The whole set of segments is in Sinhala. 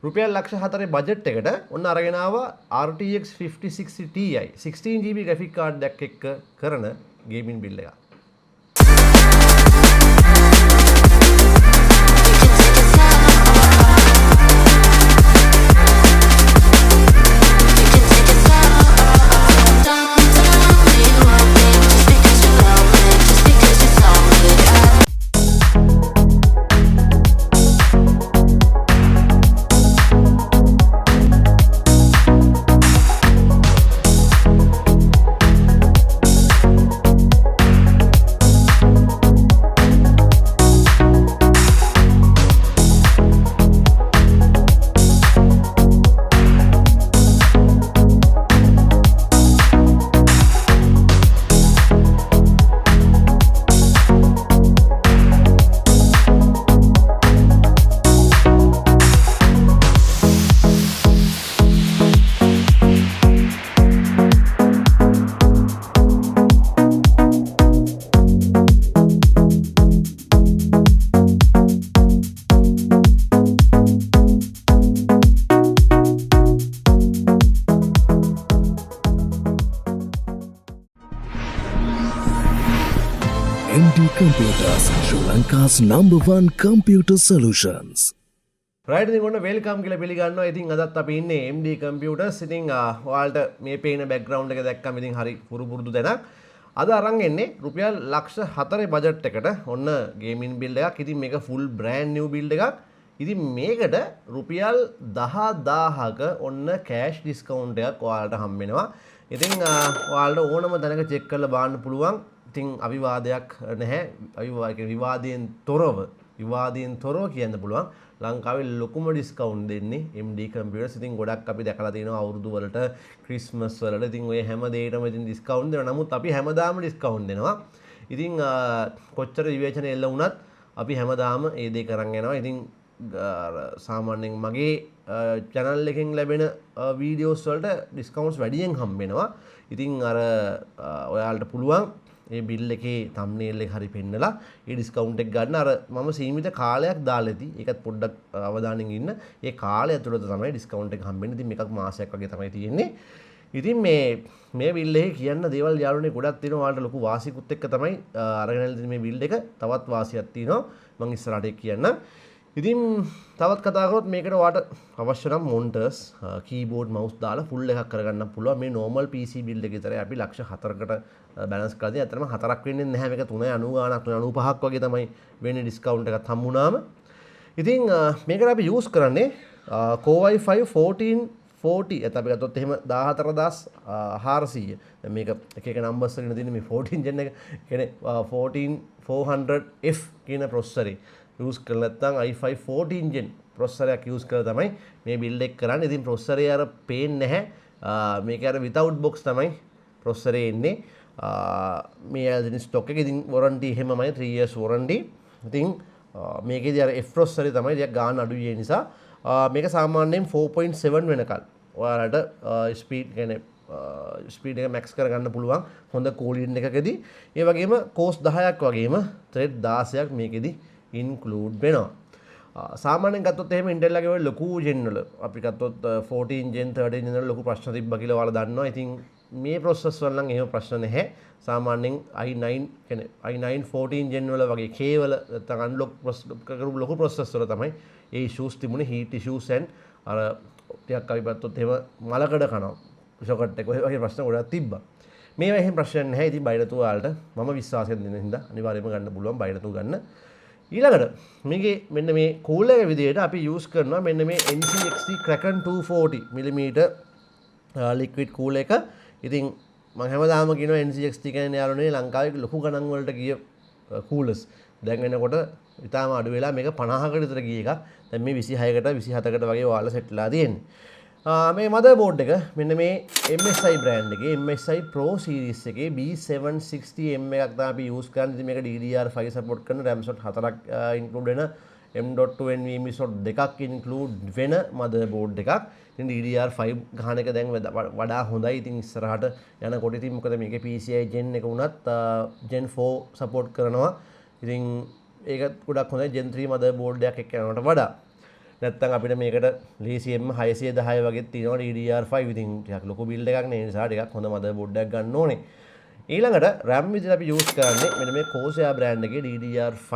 රුපියල් ලක්ෂ 4 බජට් එකට ඔන්න අරගෙන ආවා RTX 5060 Ti 16GB graphic card එකක් එක්ක කරන ගේමින් බිල් එකක්. MD Computers, Sri Lanka's #1 computer solutions. Right ඉතින් ඔන්න වෙල්කම් කියලා පිළිගන්නවා. ඉතින් අදත් අපි ඉන්නේ MD Computers. ඉතින් ඔයාලට මේ පේන බෑග්ග්‍රවුන්ඩ් එක දැක්කම ඉතින් හරි පුරුදු දැනක්. අද අරන් එන්නේ රුපියල් ලක්ෂ 4 බජට් එකට ඔන්න ගේමින් බිල්ඩ් එකක්. ඉතින් මේක ෆුල් බ්‍රෑන්ඩ් නිව් බිල්ඩ් එකක්. ඉතින් මේකට රුපියල් 10000ක ඔන්න කෑෂ් ඩිස්කවුන්ට් එකක් ඔයාලට හම්බ වෙනවා. ඉතින් ඔයාලට ඕනම තැනක චෙක් කරලා බලන්න පුළුවන්. ඉතින් අවිවාදයක් නැහැ. විවාදයෙන් තොරව කියන්න පුළුවන්. ලංකාවේ ලොකුම ඩිස්කවුන්ට් දෙන්නේ MD Computers. ඉතින් ගොඩක් අපි දැකලා තියෙනවා අවුරුදු වලට ක්‍රිස්මස් වලට. ඉතින් ඔය හැම දෙයකටම ඉතින් ඩිස්කවුන්ට් දෙනවා. නමුත් අපි හැමදාම ඩිස්කවුන්ට් දෙනවා. ඉතින් කොච්චර විවේචන එල්ල වුණත් අපි හැමදාම ඒ දේ කරන් යනවා. ඉතින් සාමාන්‍යයෙන් මගේ channel එකෙන් ලැබෙන වීඩියෝස් වලට ඩිස්කවුන්ට්ස් වැඩියෙන් හම්බ වෙනවා. ඉතින් ඔයාලට පුළුවන් ඒ බිල් එකේ thumbnail එක හරි පෙන්නලා ඒ ඩිස්කවුන්ට් එක ගන්න. අර මම සීමිත කාලයක් දාලා ඇති. ඒකත් පොඩ්ඩක් අවධානයෙන් ඉන්න. ඒ කාලය ඇතුළත තමයි ඩිස්කවුන්ට් එක හම්බෙන්නේ. ඉතින් මේකක් මාසයක් වගේ තමයි තියෙන්නේ. ඉතින් මේ බිල් එකේ කියන්න දේවල් යාළුවනේ ගොඩක් තියෙනවා. ඔයාලට ලොකු වාසියකුත් එක්ක තමයි අරගෙන ඉන්නේ මේ බිල් එක. තවත් වාසියක් තියෙනවා. මම ඉස්සරහට කියන්න. ඉතින් තවත් කතා කරොත් මේකට ඔයාලට අවශ්‍ය නම් මොන්ටර්ස් කීබෝඩ් මවුස් දාලා ෆුල් එකක් කරගන්න පුළුවන්. මේ normal PC build එක විතරයි අපි ලක්ෂ 4කට බැලන්ස් කරලා තියෙන්නේ. ඇත්තටම 4ක් වෙන්නේ නැහැ. මේක 390 ගාණක් 395ක් වගේ තමයි වෙන්නේ ඩිස්කවුන්ට් එකක් හම්බුනාම. ඉතින් මේකට අපි යූස් කරන්නේ Core i5 1440. එතන අපි ගත්තොත් එහෙම 14400. දැන් මේක එක එක නම්බර්ස් වලින් තියෙන මේ 14 gen එක කියන්නේ 14400F කියන ප්‍රොසෙසරේ use කරලා නැත්නම් i5 14 gen processor එකක් use කරලා තමයි මේ build එක කරන්නේ. ඉතින් processor එක අර පේන්නේ නැහැ. මේක අර without box තමයි processor එක එන්නේ. මේ ඇල්දින stock එක. ඉතින් warranty එහෙමමයි 3 years warranty. ඉතින් මේකේදී අර F processor එක තමයි ටිකක් ගාන අඩුයි ඒ නිසා මේක සාමාන්‍යයෙන් 4.7 වෙනකල් ඔයාලට speed කියන්නේ ස්පීඩ් එක මැක්ස් කරගන්න පුළුවන් හොඳ කූලින් එකකදී. ඒ වගේම cores 10ක් වගේම thread 16ක් මේකෙදී include වෙනවා. සාමාන්‍යයෙන් ගත්තොත් එහෙම Intel ලගේ ඔය ලොකු gen වල අපි ගත්තොත් 14 gen 13 gen වල ලොකු ප්‍රශ්න තිබ්බා කියලා ඔයාලා දන්නවා. ඉතින් මේ process වල නම් එහෙම ප්‍රශ්න නැහැ. සාමාන්‍යයෙන් i9 කියන්නේ i9 14 gen වල වගේ K වල නැත්නම් unlock කරපු ලොකු process වල තමයි ඒ issues තිබුණේ. heat issues and අර ටිකක් අපි ගත්තොත් එහෙම මලකඩ කනවා. shocket එක ඔය වගේ ප්‍රශ්න ගොඩක් තිබ්බා. මේවා එහෙම ප්‍රශ්න නැහැ. ඉතින් බයිරතු වලට මම විශ්වාසයෙන් දෙන හින්දා අනිවාර්යයෙන්ම ගන්න පුළුවන් බයිරතු ගන්න. ඊළඟට මේකේ මෙන්න මේ කූලර් එක විදිහට අපි යූස් කරනවා මෙන්න මේ NCXT Kraken 240mm liquid cooler එක. ඉතින් මම හැමදාම කියනවා NCXT කියන්නේ යාළුවනේ ලංකාවේ ලොකු ගණන් වලට ගිය coolers. දැන් වෙනකොට ඉතාලම අඩු වෙලා මේක 50කට විතර ගිය එකක්. දැන් මේ 26කට 27කට වගේ ඔයාලා සෙට්ලා තියෙන්නේ. මේ motherboard එක මෙන්න මේ MSI brand එකේ MSI Pro series එකේ B760M එකක් තමයි අපි use කරන්නේ. ඉතින් මේක DDR5 support කරන RAM slot 4ක් include වෙන M.2 NVMe slot 2ක් include වෙන motherboard එකක්. ඉතින් DDR5 ගහන එක දැන් වඩා හොඳයි. ඉතින් ඉස්සරහට යනකොට ඉතින් මොකද මේකේ PCI Gen එක උනත් Gen 4 support කරනවා. ඉතින් ඒක ගොඩක් හොඳයි Gen 3 motherboard එකක් එක්ක යනකොට වඩා. නැත්නම් අපිට මේකට ලේසියෙන්ම 610 වගේ තියෙනවා DDR5 ඉතින් ටිකක් ලොකු බිල්ඩ් එකක් නේ. ඒ නිසා ටිකක් හොඳ මදර්බෝඩ් එකක් ගන්න ඕනේ. ඊළඟට RAM විදිහට අපි යූස් කරන්නේ මෙන්න මේ Corsair brand එකේ DDR5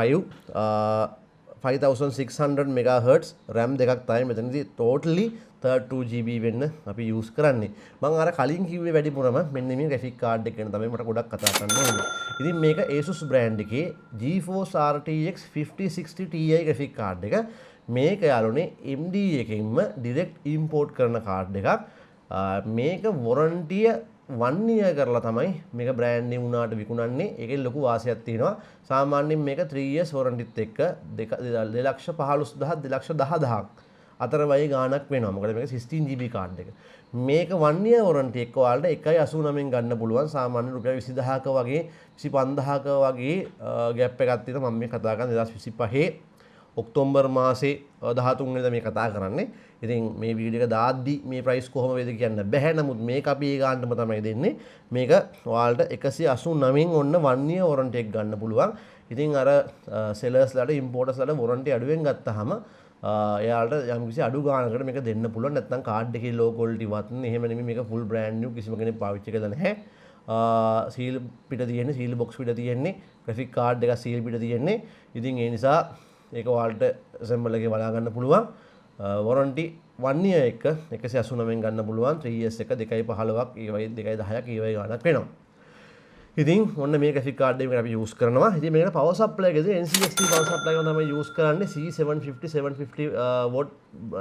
5600 MHz RAM දෙකක් තමයි මෙතනදී totally 32GB වෙන්න අපි යූස් කරන්නේ. මම අර කලින් කිව්වේ වැඩිපුරම මෙන්න මේ graphic card එක ගැන තමයි මට ගොඩක් කතා කරන්න ඕනේ. ඉතින් මේක Asus brand එකේ GeForce RTX 5060 Ti graphic card එක. මේක යාළුවනේ AMD එකකින්ම direct import කරන card එකක්. මේක warranty 1 year කරලා තමයි මේක brand new වුණාට විකුණන්නේ. ඒකේ ලොකු වාසියක් තියෙනවා. සාමාන්‍යයෙන් මේක 3 years warranty එක්ක 2,15,000 2,10,000 අතර වගේ ගාණක් වෙනවා. මොකද මේක 16GB කාඩ් එක. මේක 1 year warranty එක්ක ඔයාලට 1.89න් ගන්න පුළුවන්. සාමාන්‍ය රුපියල් 20000ක වගේ 25000ක වගේ ગેප් එකක් තියෙනවා. මම මේ කතා කරන්නේ 2025 ඔක්තෝබර් මාසේ 13 වෙනිදා මේ කතා කරන්නේ. ඉතින් මේ වීඩියෝ එක දාද්දි මේ ප්‍රයිස් කොහොම වේද කියන්න බෑ. නමුත් මේක අපි ඒ ගානටම තමයි දෙන්නේ. මේක ඔයාලට 189න් ඔන්න 1 year warranty එක ගන්න පුළුවන්. ඉතින් අර sellers ලාට importers ලාට warranty අඩුවෙන් ගත්තාම එයාලට යම්කිසි අඩු ගානකට මේක දෙන්න පුළුවන්. නැත්නම් කාඩ් එකේ low quality වත් එහෙම නෙමෙයි මේක full brand new කිසිම කෙනෙක් පාවිච්චි කරලා නැහැ. seal පිට තියෙන්නේ seal box පිට තියෙන්නේ graphic card එක seal පිට තියෙන්නේ. ඉතින් ඒ නිසා ඒක ඔයාලට assemble එකේ බලා ගන්න පුළුවන්. warranty 1 year එක 189න් ගන්න පුළුවන්. 3 years එක 2.15ක් ඒ වගේ 2.10ක් ඒ වගේ ගානක් වෙනවා. ඉතින් ඔන්න මේ graphic card එක අපි use කරනවා. ඉතින් මේකට power supply එකේදී NCST power supply එක තමයි use කරන්නේ. C750 750 watt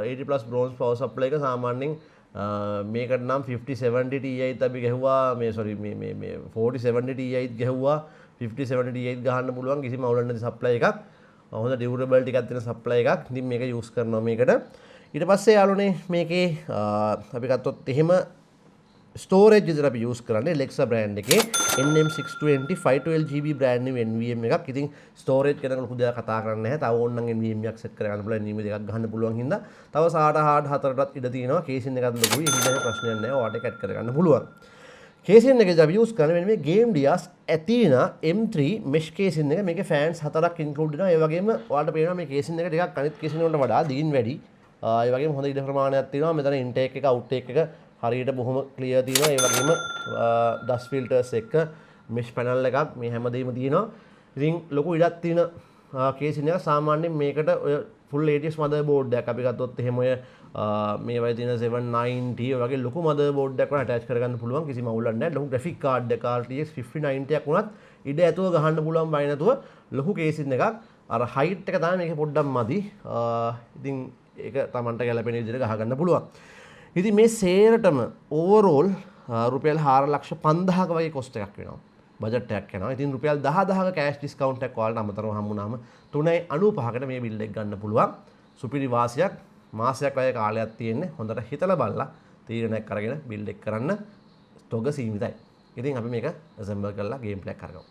80 plus bronze power supply එක සාමාන්‍යයෙන් මේකට නම් 5070 Ti අපි ගැහුවා මේ 4070 Ti ගැහුවා 5070 Ti ගහන්න පුළුවන් කිසිම අවුලක් නැති supply එකක්. හොඳ durability එකක් තියෙන supply එකක්. ඉතින් මේක use කරනවා මේකට. ඊට පස්සේ යාළුවනේ මේකේ අපි ගත්තොත් එහෙම storage විදිහට අපි use කරන්නේ Alexa brand එකේ NM620 512GB brand new NVMe එකක්. ඉතින් storage ගැන ලොකු දෙයක් කතා කරන්න නැහැ. තව ඕනනම් NVMe එකක් set කරගන්න පුළුවන්. NVMe දෙකක් ගහන්න පුළුවන් හින්දා තව SATA hard 4ටත් ඉඩ තියෙනවා. casing එකත් ලොකුයි. ඒ හින්දා ප්‍රශ්නයක් නැහැ. ඔයාලට ඒක add කරගන්න පුළුවන්. casing එකේදී අපි use කරන්නේ මේ Game Dias Athena M3 mesh casing එක. මේකේ fans 4ක් include වෙනවා. ඒ වගේම ඔයාලට පේනවා මේ casing එක ටිකක් අනිත් casing වලට වඩා දිගින් වැඩි. ඒ වගේම හොඳ ඉඩ ප්‍රමාණයක් තියෙනවා. මෙතන intake එක outtake එක හරියට බොහොම ක්ලියර් තියෙනවා. ඒ වගේම dust filters එක mesh panel එකක් මේ හැමදේම තියෙනවා. ඉතින් ලොකු ඉඩක් තියෙන casing එක. සාමාන්‍යයෙන් මේකට ඔය full ATX motherboard එකක් අපි ගත්තොත් එහෙම ඔය මේ වගේ තියෙන 790 වගේ ලොකු motherboard එකක් වල attach කරගන්න පුළුවන්. කිසිම අවුලක් නැහැ. ලොකු graphic card එක RTX 5090 එකක් වුණත් ඉඩ ඇතුව ගහන්න පුළුවන් බය නැතුව ලොකු casing එකක්. අර height එක තමයි මේකේ පොඩ්ඩක් මදි. ඉතින් ඒක Tamanට ගැලපෙන විදිහට ගහගන්න පුළුවන්. ඉතින් මේ සේරටම ඕවරෝල් රුපියල් 4,50,000ක වගේ කොස්ට් එකක් වෙනවා. බජට් එකක් යනවා. ඉතින් රුපියල් 10,000ක කෑෂ් ඩිස්කවුන්ට් එකක් ඔයාලට අමතරව හම්බුනාම 395කට මේ බිල් එක ගන්න පුළුවන්. සුපිරි වාසියක් මාසයක් වගේ කාලයක් තියෙන්නේ. හොඳට හිතලා බලලා තීරණයක් අරගෙන බිල් එක කරන්න. තොග සීමිතයි. ඉතින් අපි මේක assemble කරලා ගේම් ප්ලේ එකක් කරගමු.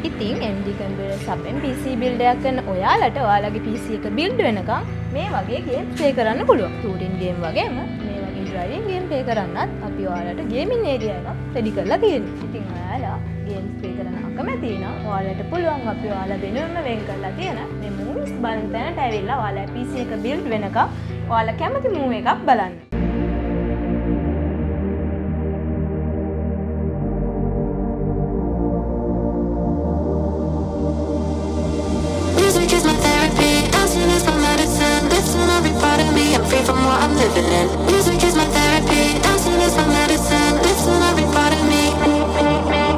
ඉතින් MD Computers අපෙන් PC build එකක් කරන ඔයාලට ඔයාලගේ PC එක build වෙනකම් මේ වගේ games play කරන්න පුළුවන්. shooting game වගේම මේ වගේ driving game play කරන්නත් අපි ඔයාලට gaming area එකක් ready කරලා තියෙනවා. ඉතින් ඔයාලා games play කරන අකමැති නම් ඔයාලට පුළුවන් අපි ඔයාලා වෙනුවෙන්ම වෙන් කරලා තියෙන මේ movies බලන තැනට ඇවිල්ලා ඔයාලා PC එක build වෙනකම් ඔයාලා කැමති movie එකක් බලන්න. From what I'm living in. Music is my therapy, dancing is my medicine. Listen every part of me.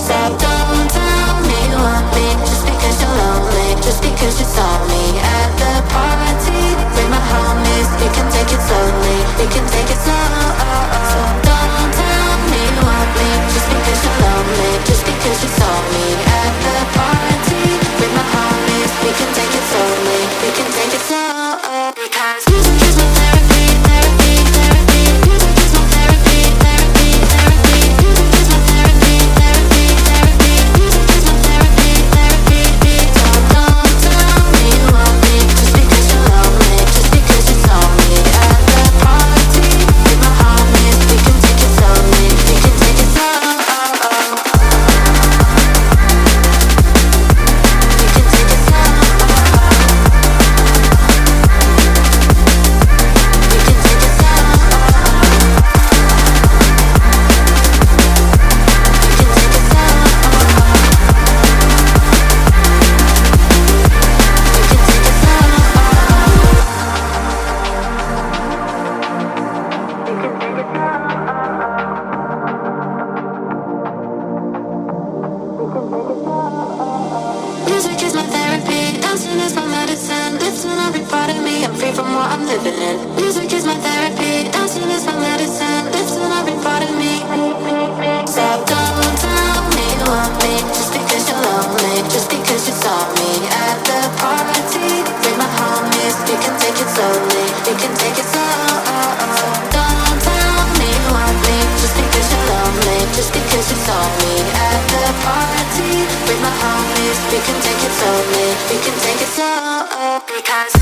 So don't tell me you want me just because you're lonely, just because you saw me at the party with my homies. We can take it slowly, we can take it slow. So don't tell me you want me just because you're lonely, just because you saw me at the party with my homies. We can take it slowly, we can take it slow. Because music is my therapy. Music is my therapy, dancing is my medicine. Lifting every part of me, I'm free from what I'm living in. Music is my therapy, dancing is my medicine. Lifting every part of me. So don't tell me you want me, just because you're lonely, just because you saw me at the party. Bring my homies, we can take it slowly, we can take it slow. Don't tell me you want me, just because you're lonely, just because you saw me at the party. Bring my homies, we can take it slowly, we can take it slow. Because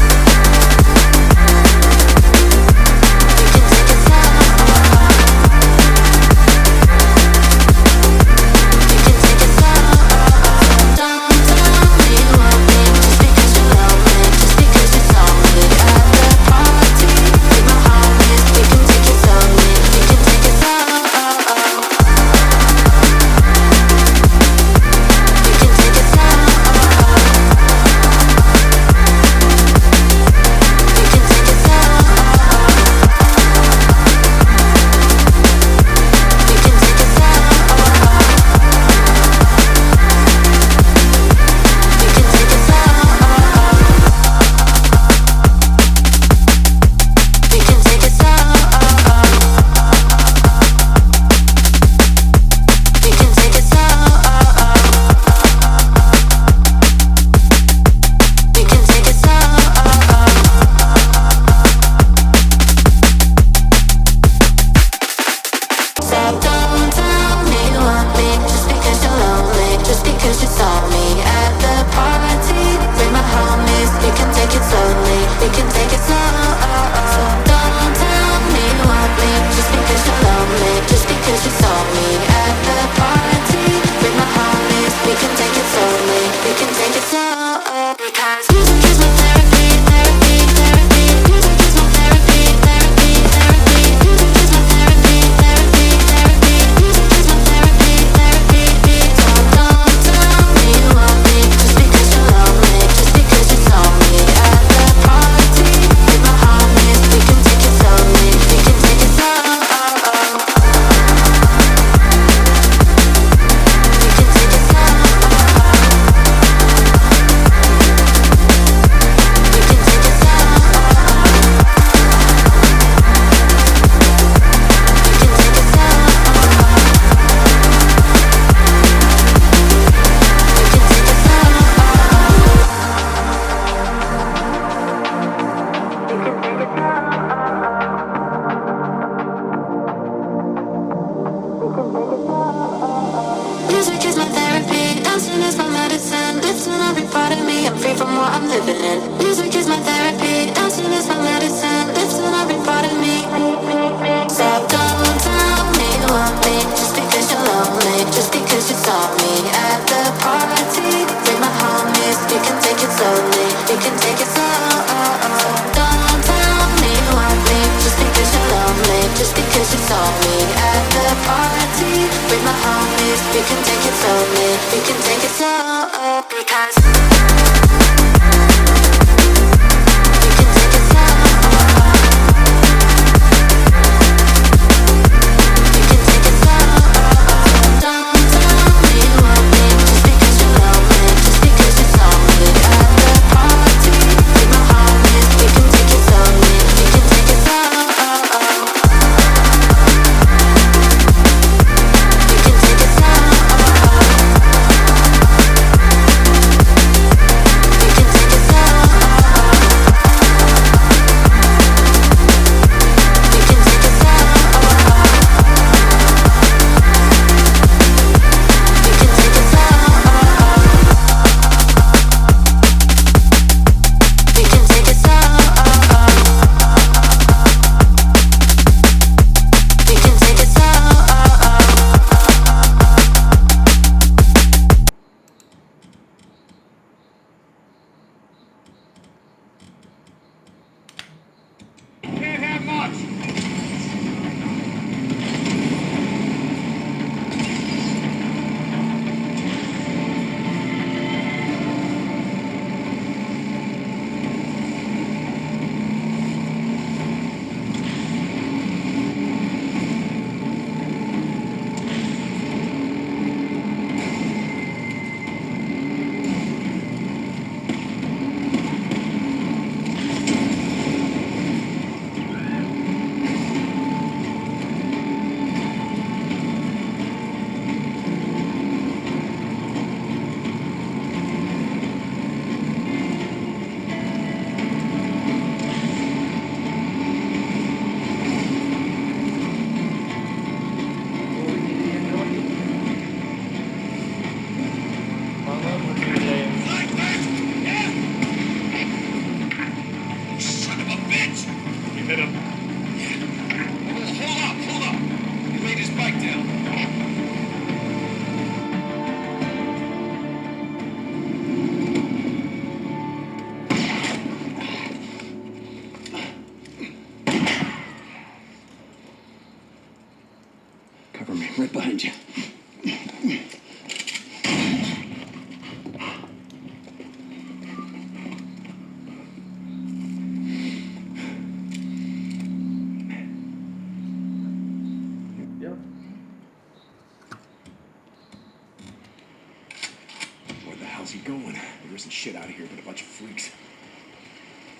hell's he going? There isn't shit out of here but a bunch of freaks.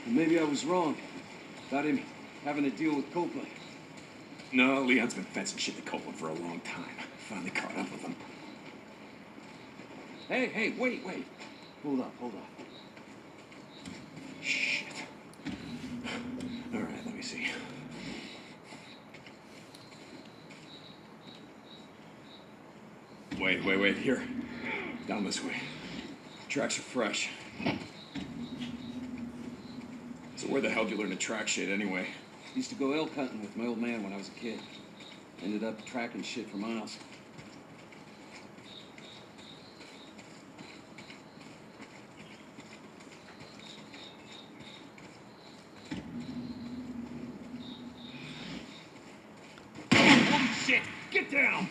Well, maybe I was wrong about him having to deal with Copeland. No, Leon's been fencing shit to Copeland for a long time. Finally caught up with him. Hey, wait. Hold up. Shit. All right, let me see. Wait. Here. Down this way. Tracks are fresh. So where the hell did you learn to track shit anyway? Used to go elk hunting with my old man when I was a kid. Ended up tracking shit for miles. Holy shit! Get down!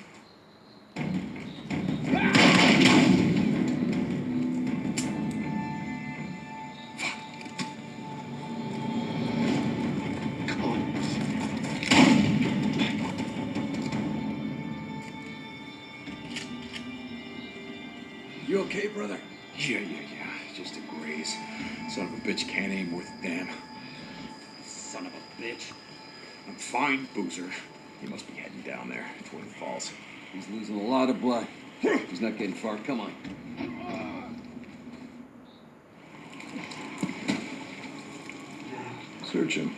You okay, brother? Yeah. Just a graze. Son of a bitch can't aim worth a damn. Son of a bitch. I'm fine, Boozer. He must be heading down there, Twin Falls. He's losing a lot of blood. He's not getting far. Come on. Search him.